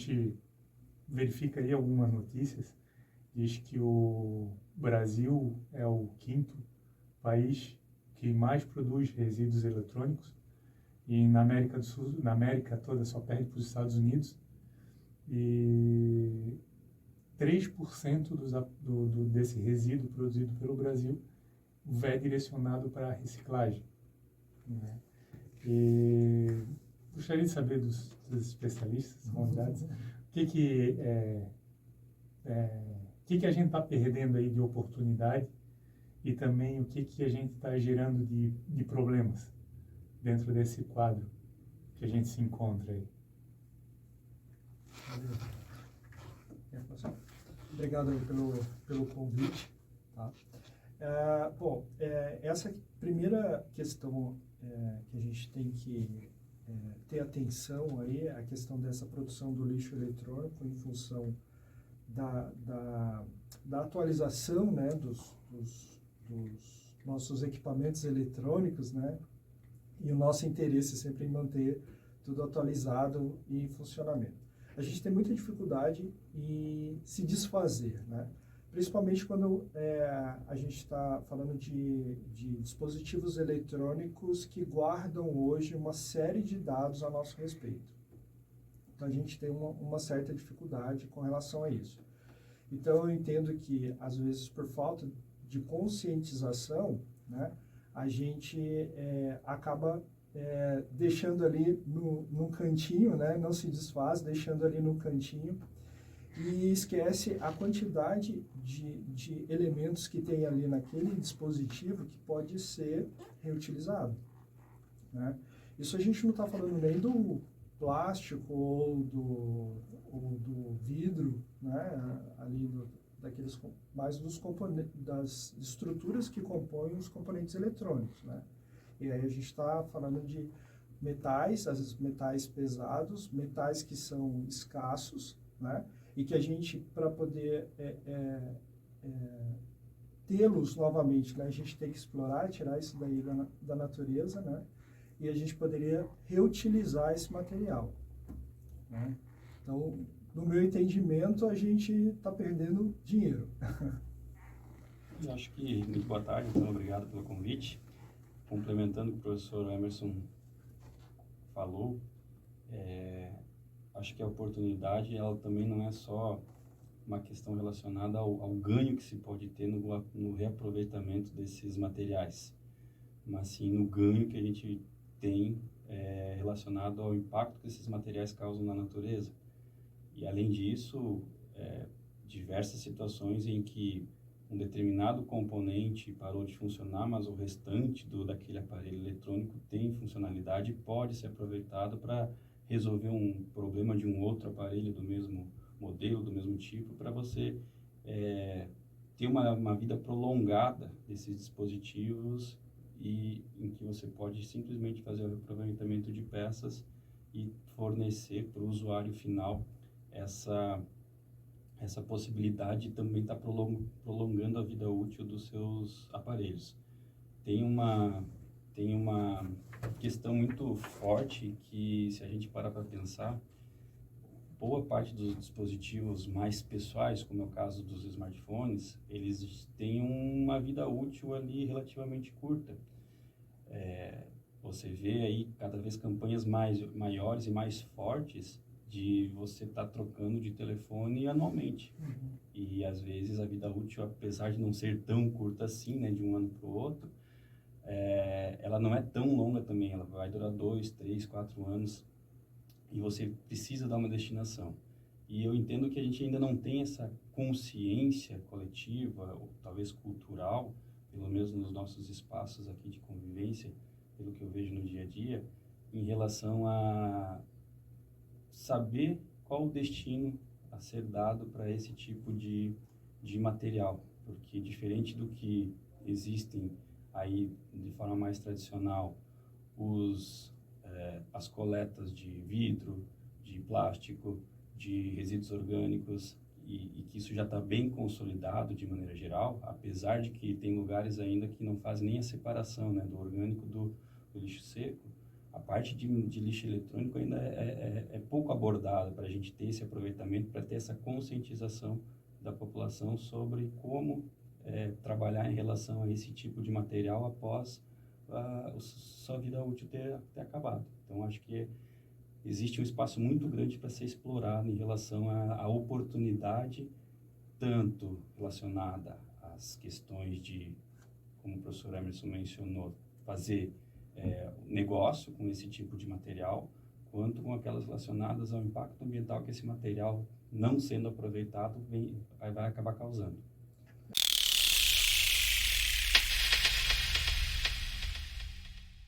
gente verifica aí algumas notícias, diz que o Brasil é o quinto país que mais produz resíduos eletrônicos, e na América do Sul, na América toda, só perde para os Estados Unidos, e 3% desse resíduo produzido pelo Brasil é direcionado para a reciclagem, né? E gostaria de saber dos especialistas, convidados, o que a gente está perdendo aí de oportunidade e também o que a gente está gerando de problemas dentro desse quadro que a gente se encontra aí. Obrigado aí pelo convite. Tá? Essa primeira questão que a gente tem que ter atenção aí é a questão dessa produção do lixo eletrônico em função da atualização, né, dos nossos equipamentos eletrônicos, né, e o nosso interesse sempre em manter tudo atualizado e em funcionamento. A gente tem muita dificuldade em se desfazer, né? Principalmente quando a gente está falando de dispositivos eletrônicos que guardam hoje uma série de dados a nosso respeito. Então, a gente tem uma certa dificuldade com relação a isso. Então, eu entendo que, às vezes, por falta de conscientização, né, a gente acaba deixando ali num cantinho, né, não se desfaz, deixando ali no cantinho, e esquece a quantidade de elementos que tem ali naquele dispositivo que pode ser reutilizado, né? Isso a gente não está falando nem do plástico ou do vidro, né? Ali mais dos componentes, das estruturas que compõem os componentes eletrônicos, né? E aí a gente está falando de metais, às vezes metais pesados, metais que são escassos, né? E que a gente, para poder tê-los novamente, né, a gente tem que explorar, tirar isso daí da natureza, né, e a gente poderia reutilizar esse material, né? Então, no meu entendimento, a gente está perdendo dinheiro. Eu acho que, muito boa tarde, então, obrigado pelo convite. Complementando o que o professor Emerson falou, acho que a oportunidade, ela também não é só uma questão relacionada ao ganho que se pode ter no reaproveitamento desses materiais, mas sim no ganho que a gente tem relacionado ao impacto que esses materiais causam na natureza. E, além disso, diversas situações em que um determinado componente parou de funcionar, mas o restante daquele aparelho eletrônico tem funcionalidade e pode ser aproveitado para resolver um problema de um outro aparelho do mesmo modelo, do mesmo tipo, para você ter uma vida prolongada desses dispositivos e em que você pode simplesmente fazer o aproveitamento de peças e fornecer para o usuário final essa possibilidade de também estar prolongando a vida útil dos seus aparelhos. Tem uma questão muito forte que, se a gente parar para pensar, boa parte dos dispositivos mais pessoais, como é o caso dos smartphones, eles têm uma vida útil ali relativamente curta. Você vê aí cada vez campanhas maiores e mais fortes de você estar trocando de telefone anualmente. Uhum. E, às vezes, a vida útil, apesar de não ser tão curta assim, né, de um ano para o outro, ela não é tão longa também. Ela vai durar 2, 3, 4 anos e você precisa dar uma destinação. E eu entendo que a gente ainda não tem essa consciência coletiva, ou talvez cultural, pelo menos nos nossos espaços aqui de convivência, pelo que eu vejo no dia a dia, em relação a saber qual o destino a ser dado para esse tipo de material, porque, diferente do que existem aí de forma mais tradicional, as coletas de vidro, de plástico, de resíduos orgânicos, e que isso já está bem consolidado de maneira geral, apesar de que tem lugares ainda que não fazem nem a separação, né, do orgânico do lixo seco. A parte de lixo eletrônico ainda é pouco abordada para a gente ter esse aproveitamento, para ter essa conscientização da população sobre como trabalhar em relação a esse tipo de material após sua vida útil ter acabado. Então, acho que existe um espaço muito grande para ser explorado em relação à oportunidade, tanto relacionada às questões de, como o professor Emerson mencionou, fazer negócio com esse tipo de material, quanto com aquelas relacionadas ao impacto ambiental que esse material, não sendo aproveitado, vai acabar causando.